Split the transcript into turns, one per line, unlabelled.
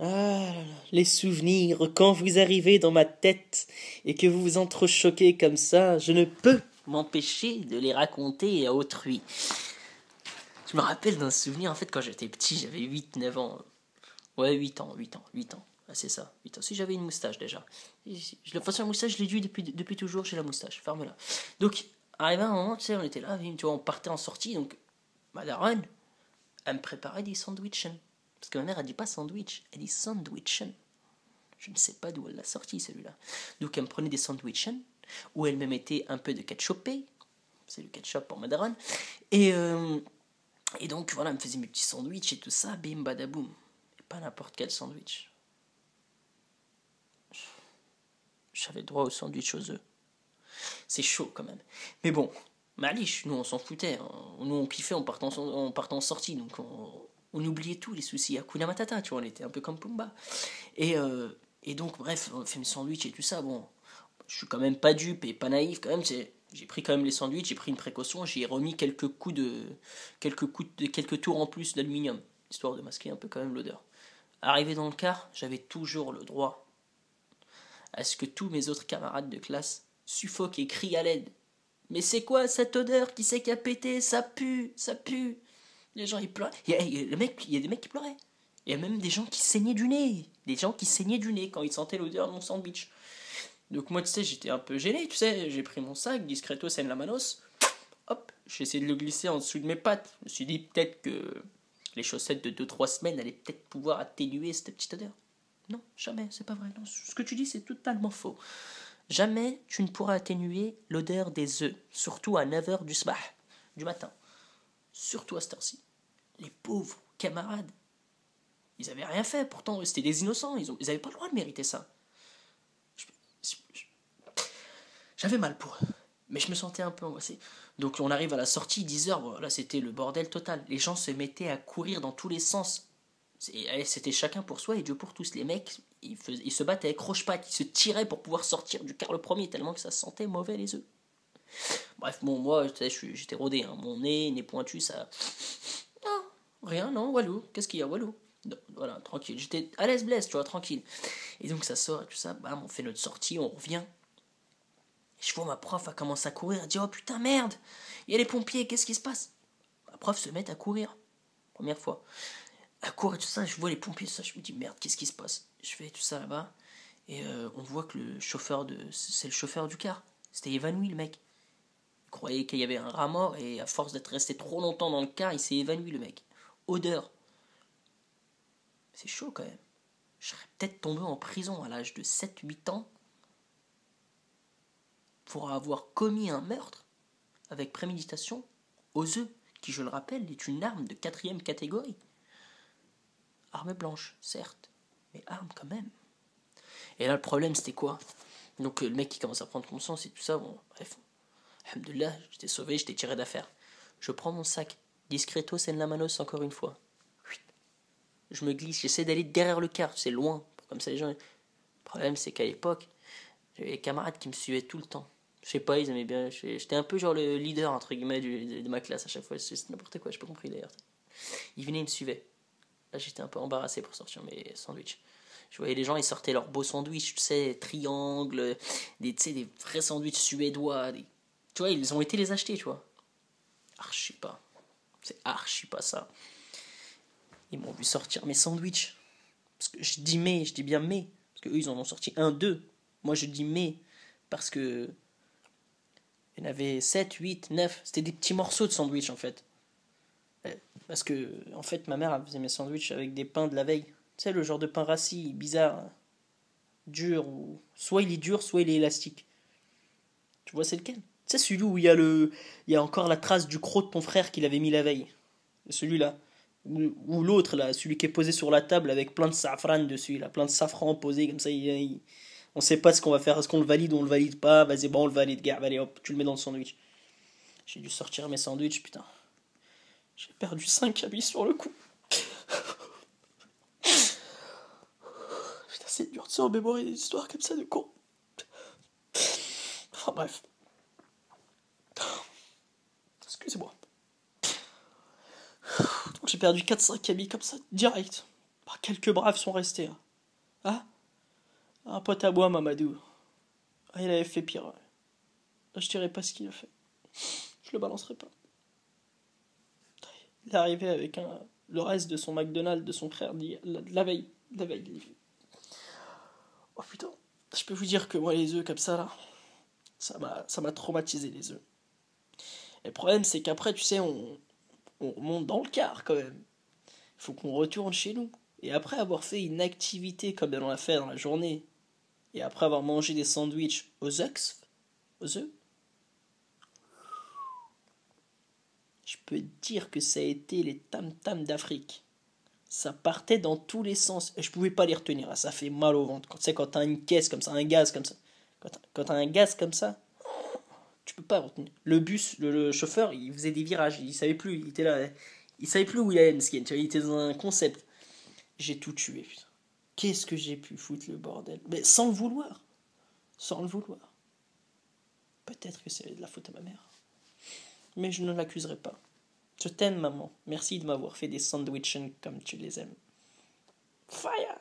Ah là là, les souvenirs, quand vous arrivez dans ma tête et que vous vous entrechoquez comme ça, je ne peux m'empêcher de les raconter à autrui. Je me rappelle d'un souvenir, en fait, quand j'étais petit, j'avais 8 9 ans. Ouais, 8 ans. Ah, c'est ça, 8 ans. Si j'avais une moustache déjà. De toute façon, la moustache, je l'ai dû depuis toujours, j'ai la moustache. Ferme-la. Donc, arrivé à un moment, tu sais, on était là, tu vois, on partait en sortie, donc ma daronne, elle me préparait des sandwichs. Parce que ma mère, elle dit pas sandwich, elle dit sandwich. Je ne sais pas d'où elle l'a sorti celui-là. Donc elle me prenait des sandwichs où elle me mettait un peu de ketchup, c'est le ketchup pour ma daronne, et, euh, et donc voilà, elle me faisait mes petits sandwichs et tout ça, bim badaboum. Et pas n'importe quel sandwich. J'avais droit au sandwich aux œufs. C'est chaud quand même. Mais bon, Malish, nous on s'en foutait. Nous on kiffait en partant en sortie. Donc on oubliait tout, les soucis. Hakuna Matata, tu vois, on était un peu comme Pumba. Et, euh, et donc, bref, on fait mes sandwichs et tout ça. Bon, je suis quand même pas dupe et pas naïf quand même. J'ai pris quand même les sandwichs, j'ai pris une précaution, j'ai remis quelques tours en plus d'aluminium, histoire de masquer un peu quand même l'odeur. Arrivé dans le car, j'avais toujours le droit à ce que tous mes autres camarades de classe suffoquent et crient à l'aide. Mais c'est quoi cette odeur? Qui c'est qui a pété? Ça pue, ça pue. Les gens ils pleuraient. Il y a des mecs qui pleuraient. Il y a même des gens qui saignaient du nez. Des gens qui saignaient du nez quand ils sentaient l'odeur de mon sandwich. Donc moi, tu sais, j'étais un peu gêné, tu sais. J'ai pris mon sac, discretos en la manos. Hop, j'ai essayé de le glisser en dessous de mes pattes. Je me suis dit peut-être que les chaussettes de 2 3 semaines allaient peut-être pouvoir atténuer cette petite odeur. Non, jamais, c'est pas vrai. Non, ce que tu dis, c'est totalement faux. Jamais tu ne pourras atténuer l'odeur des œufs, surtout à 9 h du matin. Surtout à cette heure-ci. Les pauvres camarades, ils avaient rien fait, pourtant c'était des innocents, ils avaient pas le droit de mériter ça. J'avais mal pour eux, mais je me sentais un peu angoissé. Donc on arrive à la sortie, 10 h, voilà, c'était le bordel total. Les gens se mettaient à courir dans tous les sens. C'était chacun pour soi et Dieu pour tous. Les mecs, ils se battaient avec croche-patte, ils se tiraient pour pouvoir sortir du car le premier, tellement que ça sentait mauvais les œufs. Bref, bon, moi, tu sais, j'étais rodé, hein. Mon nez pointu, ça. Non, rien, non, Walou. Qu'est-ce qu'il y a, Walou? Non, voilà, tranquille. J'étais à l'aise blesse, tu vois, tranquille. Et donc ça sort et tout ça, bam, on fait notre sortie, on revient. Et je vois ma prof, elle commence à courir, elle dit oh putain merde, il y a les pompiers, qu'est-ce qui se passe? Ma prof se met à courir, première fois. Elle court et tout ça, je vois les pompiers, tout ça, je me dis merde, qu'est-ce qui se passe? Je fais tout ça là-bas, et on voit que c'est le chauffeur du car. C'était évanoui le mec. Il croyait qu'il y avait un rat mort, et à force d'être resté trop longtemps dans le car, il s'est évanoui le mec. Odeur. C'est chaud quand même. Je serais peut-être tombé en prison à l'âge de 7 8 ans pour avoir commis un meurtre avec préméditation aux œufs, qui, je le rappelle, est une arme de 4e catégorie. Arme blanche, certes, mais arme quand même. Et là, le problème, c'était quoi? Donc, le mec qui commence à prendre conscience et tout ça, bon, bref. Alhamdoulilah, j'étais sauvé, j'étais tiré d'affaire. Je prends mon sac, discretos en la manos encore une fois. Je me glisse, j'essaie d'aller derrière le car, c'est loin, comme ça les gens. Le problème, c'est qu'à l'époque, j'avais des camarades qui me suivaient tout le temps. Je sais pas, ils aimaient bien. J'étais un peu genre le leader, entre guillemets, de ma classe à chaque fois. C'est n'importe quoi, j'ai pas compris d'ailleurs. Ils venaient, ils me suivaient. Là, j'étais un peu embarrassé pour sortir mes sandwichs. Je voyais les gens, ils sortaient leurs beaux sandwichs, tu sais, triangles, tu sais, des vrais sandwichs suédois. Tu vois, ils ont été les acheter, tu vois. Archi pas. C'est archi pas ça. Ils m'ont vu sortir mes sandwichs. Parce que je dis mais, je dis bien mais. Parce qu'eux, ils en ont sorti un, deux. Moi, je dis mais. Parce que il y en avait 7 8 9. C'était des petits morceaux de sandwich, en fait. Parce que, en fait, ma mère, elle faisait mes sandwichs avec des pains de la veille. Tu sais, le genre de pain rassis, bizarre, dur. Ou... soit il est dur, soit il est élastique. Tu vois, c'est lequel? Tu sais, celui où il y a encore la trace du croc de ton frère qu'il avait mis la veille. Celui-là. Ou l'autre, là, celui qui est posé sur la table avec plein de safran dessus, là, plein de safran posé, comme ça, on sait pas ce qu'on va faire, est-ce qu'on le valide ou on le valide pas, vas-y, bon, on le valide, gars, allez, hop, tu le mets dans le sandwich. J'ai dû sortir mes sandwichs, putain. J'ai perdu 5 habits sur le coup. Putain, c'est dur de se remémorer des histoires comme ça de con. Enfin, bref. Excusez-moi. Donc j'ai perdu 4 5 habits comme ça, direct.
Bah, quelques braves sont restés. Hein. Ah, un pote à moi, Mamadou. Ah, il avait fait pire. Ouais. Là, je dirais pas ce qu'il a fait. Je le balancerai pas. Il est arrivé avec le reste de son McDonald's de son frère la veille. La veille. Oh putain. Je peux vous dire que moi, les œufs comme ça, là, ça m'a traumatisé, les œufs. Et le problème, c'est qu'après, tu sais, on remonte dans le car quand même. Il faut qu'on retourne chez nous. Et après avoir fait une activité comme on l'a fait dans la journée, et après avoir mangé des sandwichs aux œufs, je peux te dire que ça a été les tam-tams d'Afrique. Ça partait dans tous les sens. Et je pouvais pas les retenir. Ça fait mal au ventre. Tu sais, quand t'as une caisse comme ça, un gaz comme ça. Quand t'as un gaz comme ça, tu peux pas retenir. Le bus, le chauffeur, il faisait des virages. Il savait plus. Il était là. Il savait plus où il allait, Mskin. Tu vois, il était dans un concept. J'ai tout tué, putain. Qu'est-ce que j'ai pu foutre le bordel? Mais sans le vouloir. Sans le vouloir. Peut-être que c'est de la faute à ma mère. Mais je ne l'accuserai pas. Je t'aime, maman. Merci de m'avoir fait des sandwiches comme tu les aimes. Fire!